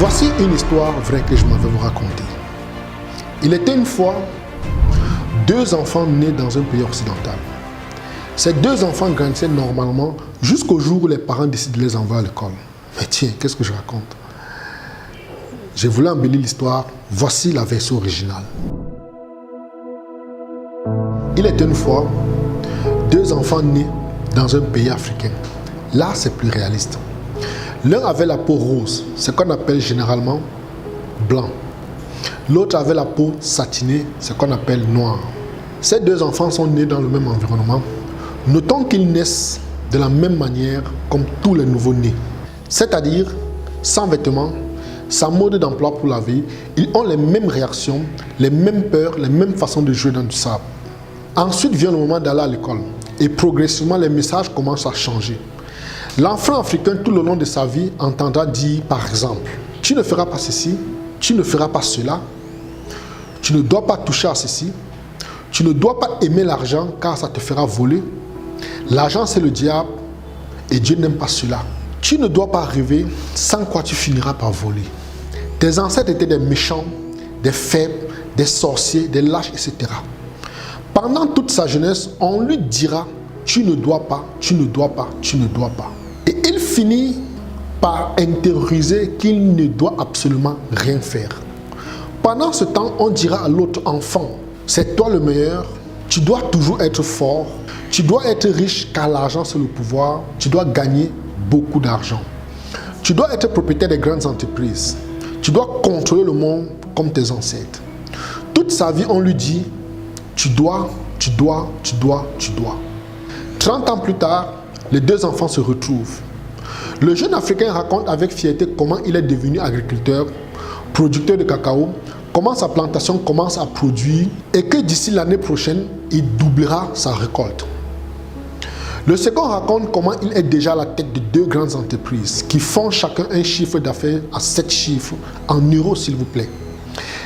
Voici une histoire vraie que je m'en vais vous raconter. Il était une fois deux enfants nés dans un pays occidental. Ces deux enfants grandissaient normalement jusqu'au jour où les parents décident de les envoyer à l'école. Mais tiens, qu'est-ce que je raconte? J'ai voulu embellir l'histoire. Voici la version originale. Il était une fois deux enfants nés dans un pays africain. Là, c'est plus réaliste. L'un avait la peau rose, ce qu'on appelle généralement blanc. L'autre avait la peau satinée, ce qu'on appelle noir. Ces deux enfants sont nés dans le même environnement. Notons qu'ils naissent de la même manière comme tous les nouveaux-nés. C'est-à-dire, sans vêtements, sans mode d'emploi pour la vie, ils ont les mêmes réactions, les mêmes peurs, les mêmes façons de jouer dans du sable. Ensuite vient le moment d'aller à l'école et progressivement les messages commencent à changer. L'enfant africain tout le long de sa vie entendra dire par exemple, tu ne feras pas ceci, tu ne feras pas cela, tu ne dois pas toucher à ceci, tu ne dois pas aimer l'argent car ça te fera voler, l'argent c'est le diable et Dieu n'aime pas cela. Tu ne dois pas rêver sans quoi tu finiras par voler. Tes ancêtres étaient des méchants, des faibles, des sorciers, des lâches, etc. Pendant toute sa jeunesse, on lui dira, tu ne dois pas, tu ne dois pas, tu ne dois pas. Et il finit par intérioriser qu'il ne doit absolument rien faire. Pendant ce temps, on dira à l'autre enfant, c'est toi le meilleur, tu dois toujours être fort, tu dois être riche car l'argent c'est le pouvoir, tu dois gagner beaucoup d'argent. Tu dois être propriétaire des grandes entreprises, tu dois contrôler le monde comme tes ancêtres. Toute sa vie, on lui dit, tu dois, tu dois, tu dois, tu dois. 30 ans plus tard, les deux enfants se retrouvent. Le jeune Africain raconte avec fierté comment il est devenu agriculteur, producteur de cacao, comment sa plantation commence à produire et que d'ici l'année prochaine, il doublera sa récolte. Le second raconte comment il est déjà à la tête de deux grandes entreprises qui font chacun un chiffre d'affaires à 7 chiffres, en euros s'il vous plaît.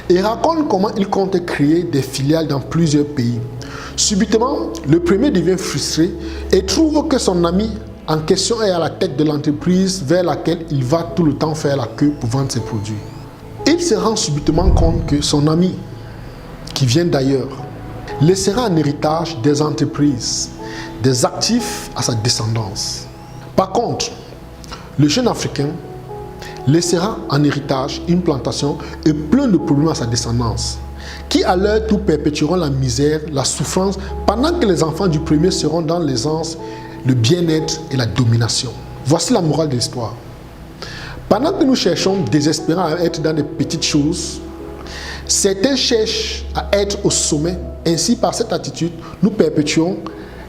Et raconte comment il compte créer des filiales dans plusieurs pays. Subitement, le premier devient frustré et trouve que son ami en question est à la tête de l'entreprise vers laquelle il va tout le temps faire la queue pour vendre ses produits. Il se rend subitement compte que son ami, qui vient d'ailleurs, laissera en héritage des entreprises, des actifs à sa descendance. Par contre, le jeune Africain laissera en héritage une plantation et plein de problèmes à sa descendance, qui à leur tour perpétueront la misère, la souffrance, pendant que les enfants du premier seront dans l'aisance, le bien-être et la domination. Voici la morale de l'histoire. Pendant que nous cherchons désespérément à être dans des petites choses, certains cherchent à être au sommet. Ainsi, par cette attitude, nous perpétuons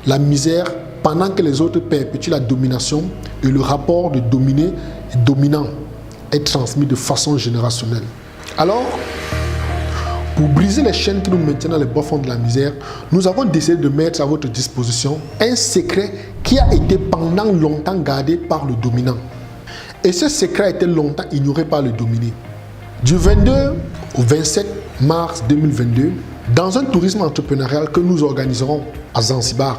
la misère pendant que les autres perpétuent la domination et le rapport de dominé et dominant est transmis de façon générationnelle. Alors, pour briser les chaînes qui nous maintiennent dans les bas-fonds de la misère, nous avons décidé de mettre à votre disposition un secret qui a été pendant longtemps gardé par le dominant. Et ce secret a été longtemps ignoré par le dominé. Du 22 au 27 mars 2022, dans un tourisme entrepreneurial que nous organiserons à Zanzibar,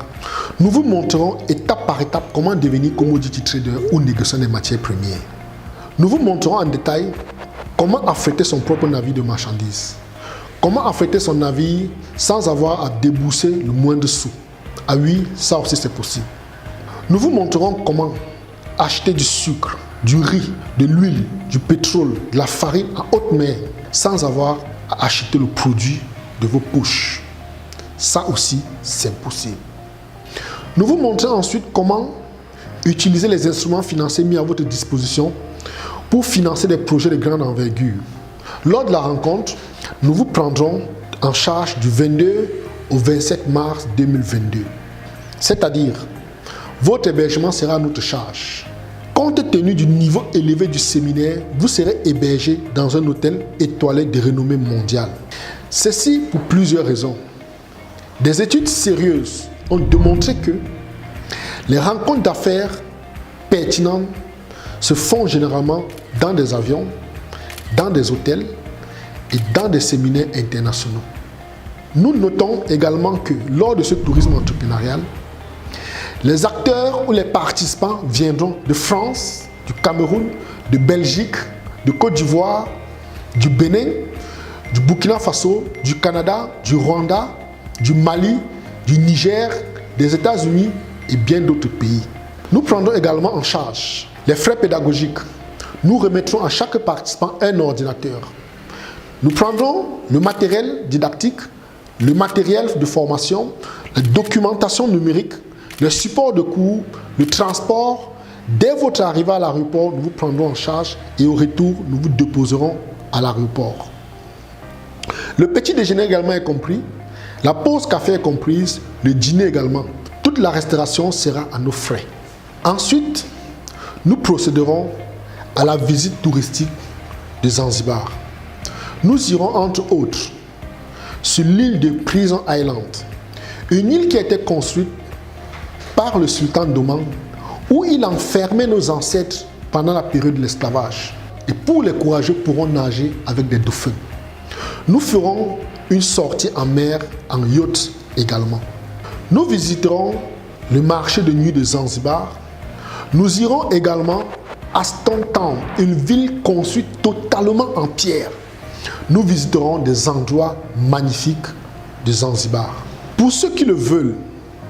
nous vous montrerons étape par étape comment devenir commodity trader ou négociant des matières premières. Nous vous montrerons en détail comment affréter son propre navire de marchandises. Comment affréter son navire sans avoir à débourser le moindre sou. Ah oui, ça aussi c'est possible. Nous vous montrerons comment acheter du sucre, du riz, de l'huile, du pétrole, de la farine en haute mer sans avoir à acheter le produit de vos poches. Ça aussi c'est possible. Nous vous montrerons ensuite comment utiliser les instruments financiers mis à votre disposition pour financer des projets de grande envergure. Lors de la rencontre, nous vous prendrons en charge du 22 au 27 mars 2022. C'est-à-dire, votre hébergement sera à notre charge. Compte tenu du niveau élevé du séminaire, vous serez hébergé dans un hôtel étoilé de renommée mondiale. Ceci pour plusieurs raisons. Des études sérieuses ont démontré que les rencontres d'affaires pertinentes se font généralement dans des avions, dans des hôtels et dans des séminaires internationaux. Nous notons également que lors de ce tourisme entrepreneurial, les acteurs ou les participants viendront de France, du Cameroun, de Belgique, de Côte d'Ivoire, du Bénin, du Burkina Faso, du Canada, du Rwanda, du Mali, du Niger, des États-Unis et bien d'autres pays. Nous prendrons également en charge les frais pédagogiques. Nous remettrons à chaque participant un ordinateur. Nous prendrons le matériel didactique, le matériel de formation, la documentation numérique, le support de cours, le transport. Dès votre arrivée à l'aéroport, nous vous prendrons en charge et au retour, nous vous déposerons à l'aéroport. Le petit déjeuner également est compris, la pause café est comprise, le dîner également. Toute la restauration sera à nos frais. Ensuite, nous procéderons à la visite touristique de Zanzibar. Nous irons entre autres sur l'île de Prison Island, une île qui a été construite par le sultan d'Oman, où il enfermait nos ancêtres pendant la période de l'esclavage. Et pour les courageux pourront nager avec des dauphins. Nous ferons une sortie en mer en yacht également. Nous visiterons le marché de nuit de Zanzibar. Nous irons également à Stone Town, une ville construite totalement en pierre. Nous visiterons des endroits magnifiques de Zanzibar. Pour ceux qui le veulent,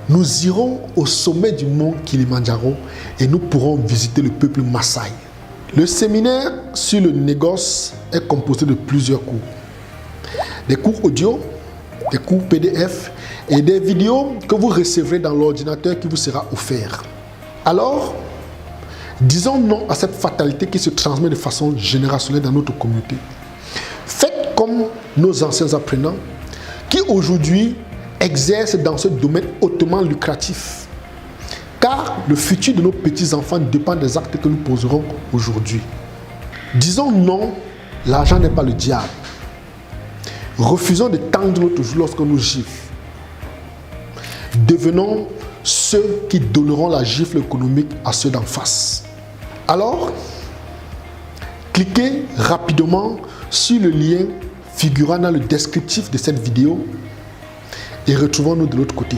nous irons au sommet du mont Kilimandjaro et nous pourrons visiter le peuple Maasai. Le séminaire sur le négoce est composé de plusieurs cours. Des cours audio, des cours PDF et des vidéos que vous recevrez dans l'ordinateur qui vous sera offert. Alors, disons non à cette fatalité qui se transmet de façon générationnelle dans notre communauté. Faites comme nos anciens apprenants qui aujourd'hui exercent dans ce domaine hautement lucratif. Car le futur de nos petits-enfants dépend des actes que nous poserons aujourd'hui. Disons non, l'argent n'est pas le diable. Refusons de tendre notre joue lorsque nous gifle. Devenons ceux qui donneront la gifle économique à ceux d'en face. Alors, cliquez rapidement sur le lien figurant dans le descriptif de cette vidéo et retrouvons-nous de l'autre côté.